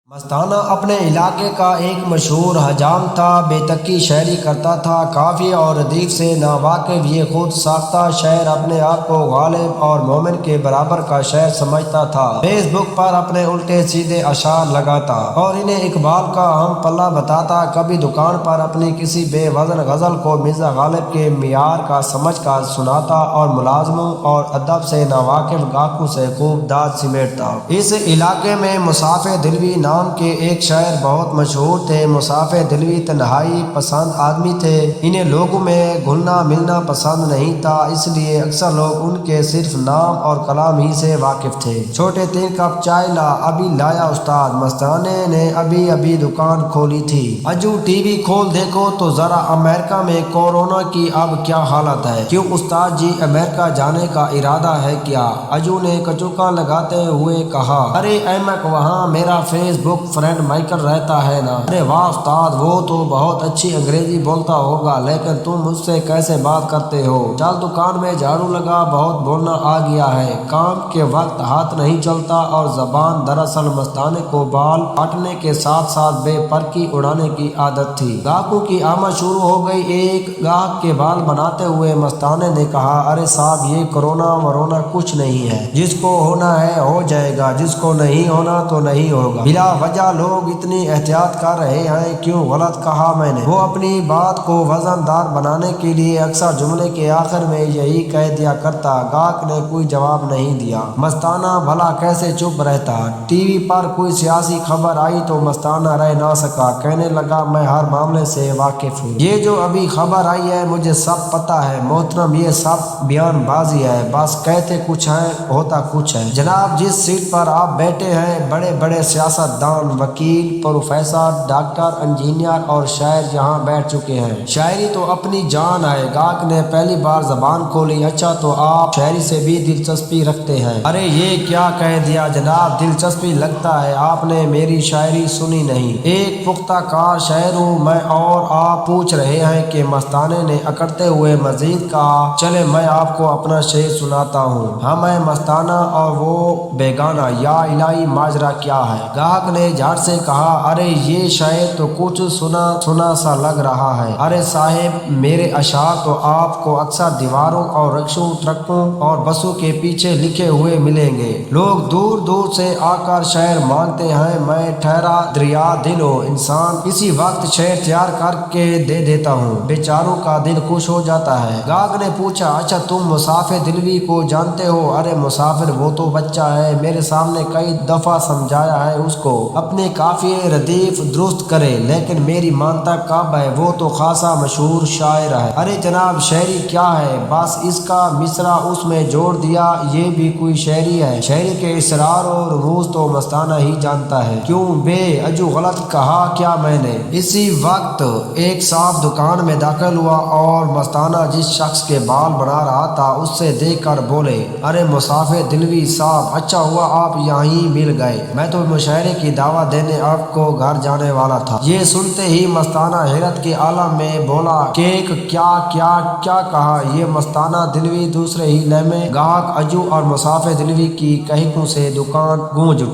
مستانہ اپنے علاقے کا ایک مشہور حجام تھا، بے تکی شاعری کرتا تھا، قافیے اور ردیف سے ناواقف یہ خود ساختہ شاعر اپنے آپ کو غالب اور مومن کے برابر کا شاعر سمجھتا تھا۔ فیس بک پر اپنے الٹے سیدھے اشعار لگاتا اور انہیں اقبال کا اہم پلہ بتاتا، کبھی دکان پر اپنی کسی بے وزن غزل کو مرزا غالب کے معیار کا سمجھ کر سناتا اور ملازموں اور ادب سے ناواقف گاہکوں سے خوب داد سمیٹتا۔ اس علاقے میں مصافِ دلوی نام کے ایک شاعر بہت مشہور تھے۔ مصافِ دلوی تنہائی پسند آدمی تھے، انہیں لوگوں میں گھلنا ملنا پسند نہیں تھا، اس لیے اکثر لوگ ان کے صرف نام اور کلام ہی سے واقف تھے۔ چھوٹے 3 کپ چائے لا، ابھی لایا استاد، مستانے نے ابھی دکان کھولی تھی۔ اجو ٹی وی کھول دیکھو تو ذرا امریکہ میں کورونا کی اب کیا حالت ہے، کیوں استاد جی امریکہ جانے کا ارادہ ہے کیا؟ اجو نے کچوکا لگاتے ہوئے کہا، ارے احمق، وہاں میرا فیس بک فرینڈ مائیکل رہتا ہے نا۔ ارے واہ استاد، وہ تو بہت اچھی انگریزی بولتا ہوگا، لیکن تم مجھ سے کیسے بات کرتے ہو؟ چل دکان میں جھاڑو لگا، بہت بولنا آ گیا ہے۔ کام کے وقت ہاتھ نہیں چلتا اور زبان۔ دراصل مستانے کو بال کاٹنے کے ساتھ ساتھ بے پرکی اڑانے کی عادت تھی۔ گاہکوں کی آمد شروع ہو گئی۔ ایک گاہک کے بال بناتے ہوئے مستانے نے کہا، ارے صاحب، یہ کرونا ورونا کچھ نہیں ہے، جس کو ہونا ہے ہو جائے گا، جس کو نہیں ہونا تو نہیں ہوگا۔ بلا وجہ لوگ اتنی احتیاط کر رہے ہیں کیوں؟ غلط کہا میں نے؟ وہ اپنی بات کو وزن دار بنانے کے لیے اکثر جملے کے آخر میں یہی کہہ دیا کرتا۔ گاہک نے کوئی جواب نہیں دیا۔ مستانہ بھلا کیسے چپ رہتا؟ ٹی وی پر کوئی سیاسی خبر آئی تو مستانہ رہ نہ سکا، کہنے لگا، میں ہر معاملے سے واقف ہوں، یہ جو ابھی خبر آئی ہے مجھے سب پتہ ہے محترم، یہ سب بیان بازی ہے، بس کہتے کچھ ہیں ہوتا کچھ ہے۔ جناب، جس سیٹ پر آپ بیٹھے ہیں بڑے بڑے سیاست دان، وکیل، پروفیسر، ڈاکٹر، انجینئر اور شاعر یہاں بیٹھ چکے ہیں۔ شاعری تو اپنی جان ہے۔ گاہک نے پہلی بار زبان کھولی، اچھا تو آپ شاعری سے بھی دلچسپی رکھتے ہیں؟ ارے یہ کیا کہہ دیا جناب، دلچسپی لگتا ہے، آپ نے میری شاعری سنی نہیں؟ ایک پختہ کار شاعر ہوں میں، اور آپ پوچھ رہے ہیں کہ؟ مستانے نے اکڑتے ہوئے مزید کہا، چلے میں آپ کو اپنا شعر سناتا ہوں۔ ہم ہیں مستانہ اور وہ بیگانہ، یا الہی ماجرا کیا ہے؟ گاہک نے جھٹ سے کہا، ارے یہ شاعر تو کچھ سنا سا لگ رہا ہے۔ ارے صاحب، میرے اشعار تو آپ کو اکثر دیواروں اور رکشوں، ٹرکوں اور بسوں کے پیچھے لکھے ہوئے ملیں گے۔ لوگ دور دور سے آ کر شعر مانگتے ہیں، میں ٹھہرا دریا دل و انسان اسی وقت شعر تیار کر کے دے دیتا ہوں، بیچاروں کا دل خوش ہو جاتا ہے۔ گاہک نے پوچھا، اچھا تم مصافِ دلوی کو جانتے ہو؟ ارے مسافر وہ تو بچہ ہے، میرے سامنے کئی دفعہ سمجھایا ہے اس کو اپنے قافیے ردیف درست کرے، لیکن میری مانتا کب ہے؟ وہ تو خاصا مشہور شاعر ہے۔ ارے جناب، شاعری کیا ہے، بس اس کا مصرع اس میں جوڑ دیا، یہ بھی کوئی شاعری ہے؟ شاعری کے اسرار و رموز تو مستانہ ہی جانتا ہے۔ کیوں بے اجو، غلط کہا کیا میں نے؟ اسی وقت ایک صاحب دکان میں داخل ہوا اور مستانہ جس شخص کے بال بنا رہا تھا اس سے دیکھ کر بولے، ارے مصافِ دلوی صاحب، اچھا ہوا آپ یہیں مل گئے، میں تو مشاعرے کی دعوت دینے آپ کو گھر جانے والا تھا۔ یہ سنتے ہی مستانہ حیرت کے عالم میں بولا، کیک کیا کہا؟ یہ مستانہ دلوی؟ دوسرے ہی لمحے گاہک اجو اور مصافِ دلوی کی کہکوں سے دکان گونج اٹھی۔